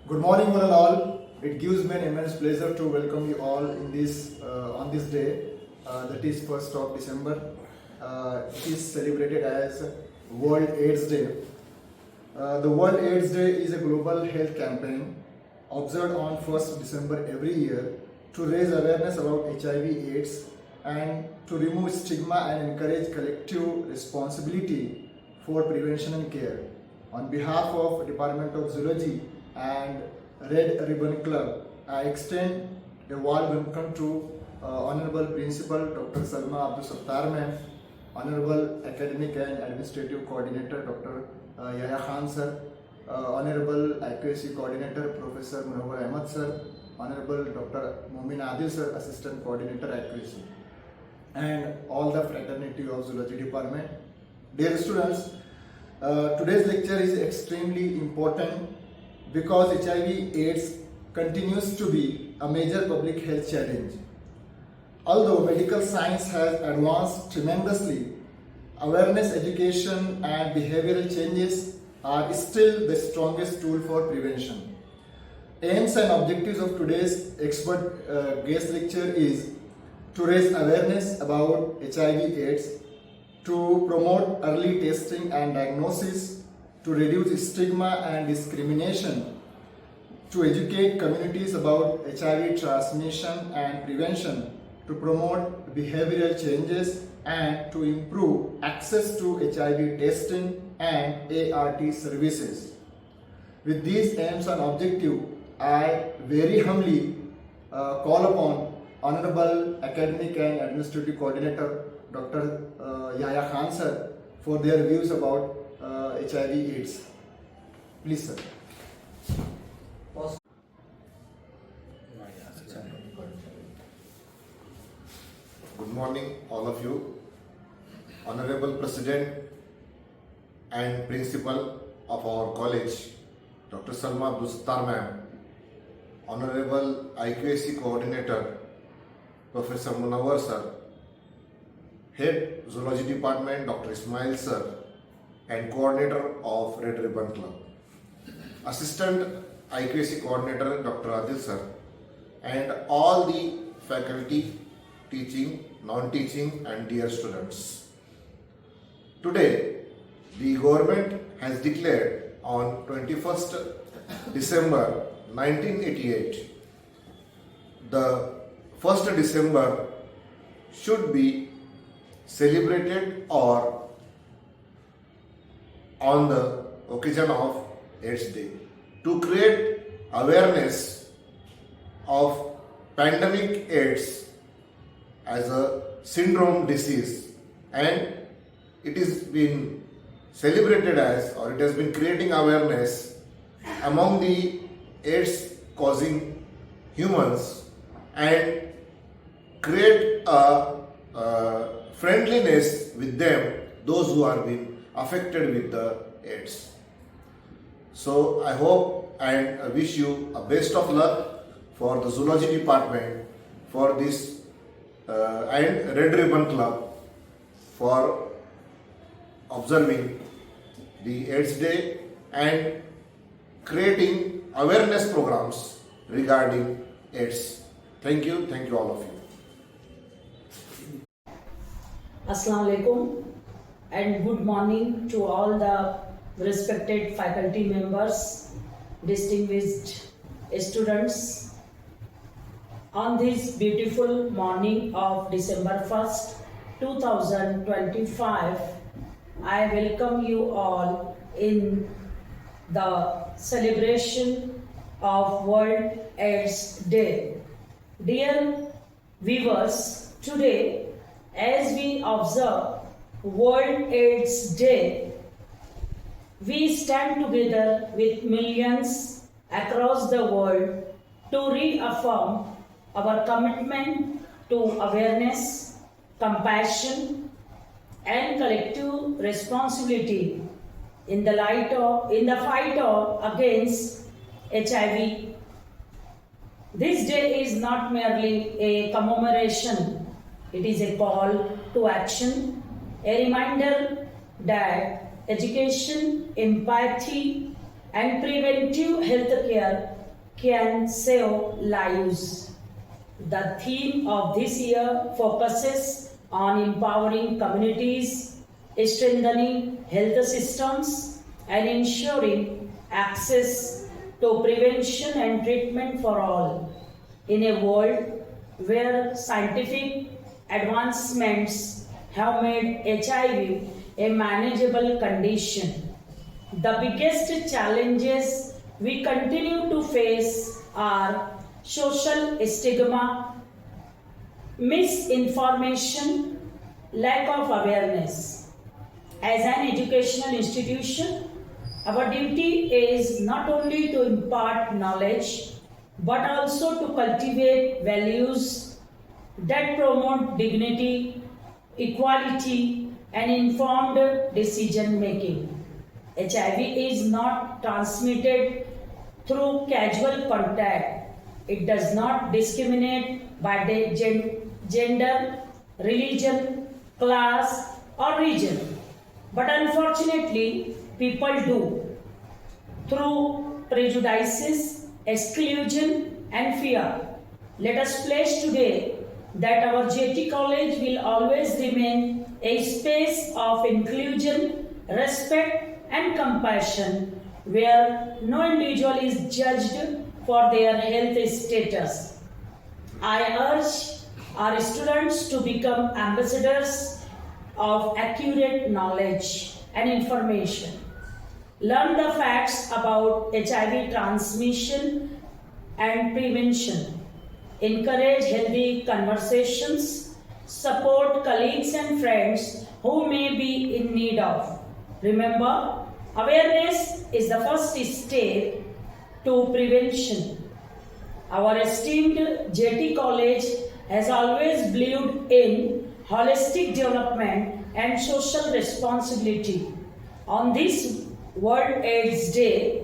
Good morning, one and all. It gives me an immense pleasure to welcome you all in this on this day, that is 1st of December. It is celebrated as World AIDS Day. The World AIDS Day is a global health campaign observed on 1st December every year to raise awareness about HIV/AIDS and to remove stigma and encourage collective responsibility for prevention and care. On behalf of Department of Zoology and Red Ribbon Club, I extend a warm welcome to Honorable Principal Dr. Salma Abdul Sattar Ma'am, Honorable Academic and Administrative Coordinator Dr. J.A.T Sir, Honorable Accuracy Coordinator Professor Munawar Ahmad Sir, Honorable Dr. Momin Adil Sir, Assistant Coordinator Accuracy, and all the fraternity of Zoology Department. Dear students, today's lecture is extremely important because HIV/AIDS continues to be a major public health challenge. Although medical science has advanced tremendously, awareness, education, and behavioral changes are still the strongest tool for prevention. Aims and objectives of today's expert guest lecture is to raise awareness about HIV/AIDS, to promote early testing and diagnosis, to reduce stigma and discrimination, to educate communities about HIV transmission and prevention, to promote behavioral changes, and to improve access to HIV testing and ART services. With these aims and objectives, I very humbly call upon Honorable Academic and Administrative Coordinator Dr. J.A.T Sir for their views about HIV/AIDS. Please, sir. Good morning, all of you. Honorable President and Principal of our college, Dr. Salma Abdul Sattar Ma'am, Honorable IQAC Coordinator, Professor Munawar Sir, Head Zoology Department, Dr. Ismail Sir, and Coordinator of Red Ribbon Club, Assistant IQAC Coordinator, Dr. Adil Sir, and all the faculty, teaching, non-teaching, and dear students. Today, the government has declared on 21st December 1988, the 1st December should be celebrated or on the occasion of AIDS Day to create awareness of pandemic AIDS as a syndrome disease, and it is been celebrated as, or it has been creating awareness among the AIDS causing humans and create a friendliness with them, those who are being affected with the AIDS. So I hope and I wish you a best of luck for the Zoology Department for this and Red Ribbon Club for observing the AIDS Day and creating awareness programs regarding AIDS. Thank you all of you. Assalamu alaikum and good morning to all the respected faculty members, distinguished students. On this beautiful morning of December 1st, 2025, I welcome you all in the celebration of World AIDS Day. Dear viewers, today as we observe World AIDS Day, we stand together with millions across the world to reaffirm our commitment to awareness, compassion, and collective responsibility in the fight against HIV. This day is not merely a commemoration, it is a call to action, a reminder that education, empathy, and preventive health care can save lives. The theme of this year focuses on empowering communities, strengthening health systems, and ensuring access to prevention and treatment for all. In a world where scientific advancements have made HIV a manageable condition, the biggest challenges we continue to face are social stigma, misinformation, lack of awareness. As an educational institution, our duty is not only to impart knowledge but also to cultivate values that promote dignity, equality, and informed decision making. HIV is not transmitted through casual contact. It does not discriminate by gender, religion, class, or region. But unfortunately, people do through prejudices, exclusion, and fear. Let us pledge today that our J.A.T college will always remain a space of inclusion, respect, and compassion where no individual is judged for their health status. I urge our students to become ambassadors of accurate knowledge and information. Learn the facts about HIV transmission and prevention. Encourage healthy conversations. Support colleagues and friends who may be in need of. Remember, awareness is the first step to prevention. Our esteemed J.A.T college has always believed in holistic development and social responsibility. On this World AIDS Day,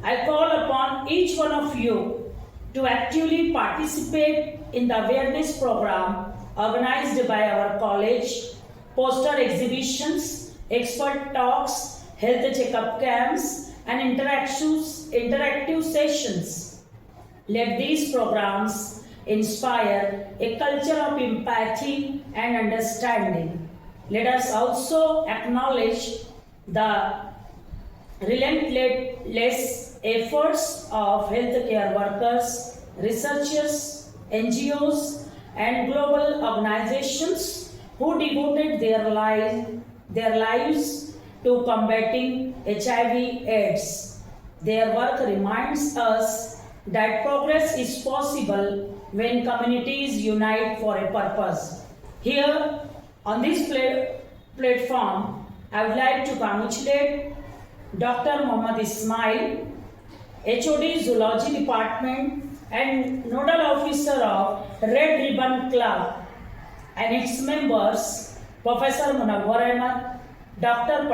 I call upon each one of you to actively participate in the awareness program organized by our college, poster exhibitions, expert talks, health checkup camps, and interactive sessions. Let these programs inspire a culture of empathy and understanding. Let us also acknowledge the relentless efforts of healthcare workers, researchers, NGOs, and global organizations who devoted their lives to combating HIV/AIDS. Their work reminds us that progress is possible when communities unite for a purpose. Here, on this platform, I would like to congratulate Dr. Muhammad Ismail, HOD Zoology Department and Nodal Officer of Red Ribbon Club and its members, Professor Munawwar Ahmad, Dr.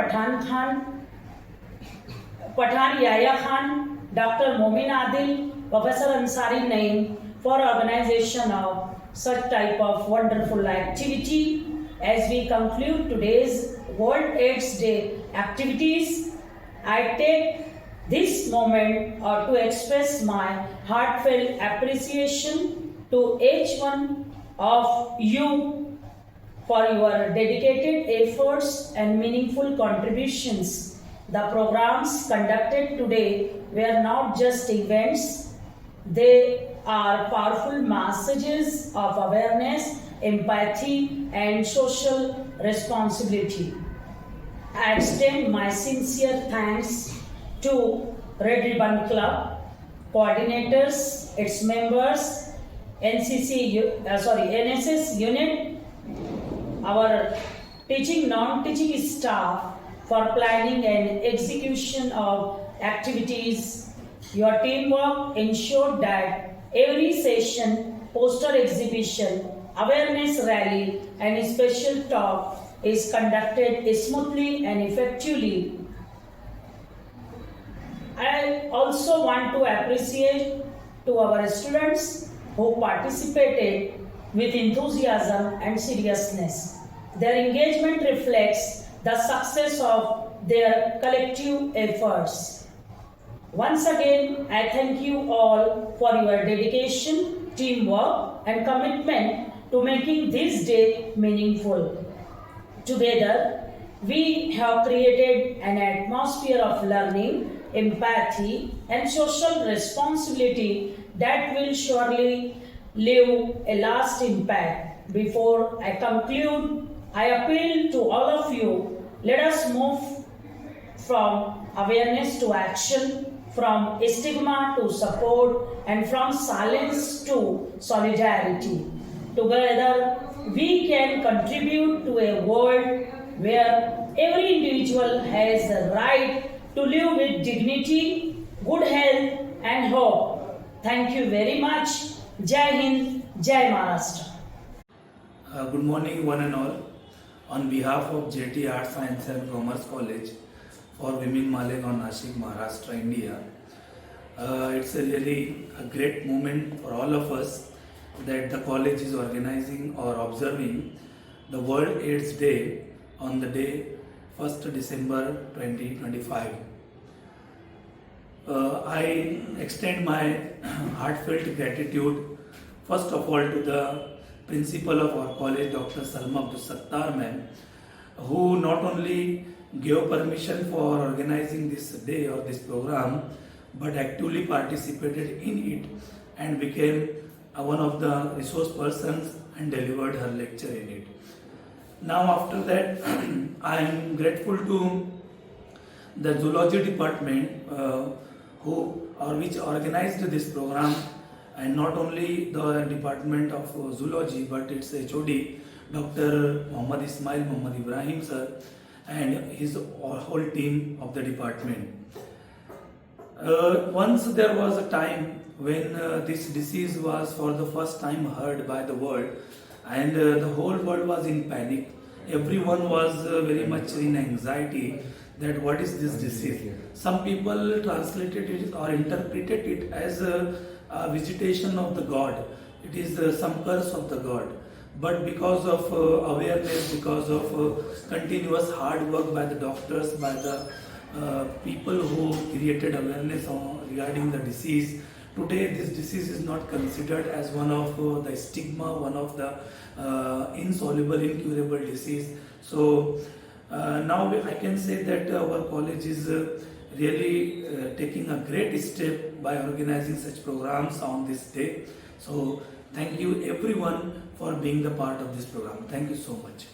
Pathan Yahya Khan, Dr. Momin Adil, Professor Ansari Naeem for organization of such type of wonderful activity. As we conclude today's World AIDS Day activities, I take this moment to express my heartfelt appreciation to each one of you for your dedicated efforts and meaningful contributions. The programs conducted today were not just events, they are powerful messages of awareness, empathy, and social responsibility. I extend my sincere thanks to Red Ribbon Club, coordinators, its members, NSS unit, our teaching, non-teaching staff for planning and execution of activities. Your teamwork ensured that every session, poster exhibition, awareness rally, and special talk is conducted smoothly and effectively. I also want to appreciate to our students who participated with enthusiasm and seriousness. Their engagement reflects the success of their collective efforts. Once again, I thank you all for your dedication, teamwork, and commitment to making this day meaningful. Together, we have created an atmosphere of learning, empathy, and social responsibility that will surely leave a lasting impact. Before I conclude, I appeal to all of you, let us move from awareness to action, from stigma to support, and from silence to solidarity. Together, we can contribute to a world where every individual has the right to live with dignity, good health, and hope. Thank you very much. Jai Hind, Jai Maharashtra. Good morning, one and all. On behalf of J.A.T Art, Science and Commerce College for Women, Malegaon, Nashik, Maharashtra, India. It's really a great moment for all of us that the college is organizing or observing the World AIDS Day on the day 1st December 2025. I extend my heartfelt gratitude first of all to the principal of our college, Dr. Salma Abdul Sattar ma'am, who not only gave permission for organizing this day or this program, but actively participated in it and became one of the resource persons and delivered her lecture in it. Now after that, I am grateful to the Zoology department which organized this program, and not only the department of Zoology but its HOD, Dr. Muhammad Ismail Muhammad Ibrahim sir, and his whole team of the department. Once there was a time when this disease was for the first time heard by the world, and the whole world was in panic. Everyone was very much in anxiety that what is this disease. Some people translated it or interpreted it as a visitation of the god. It is some curse of the god. But because of awareness, because of continuous hard work by the doctors, by the people who created awareness regarding the disease, today this disease is not considered as one of the stigma, one of the insoluble, incurable disease. So now I can say that our college is really taking a great step by organizing such programs on this day. So thank you everyone for being the part of this program. Thank you so much.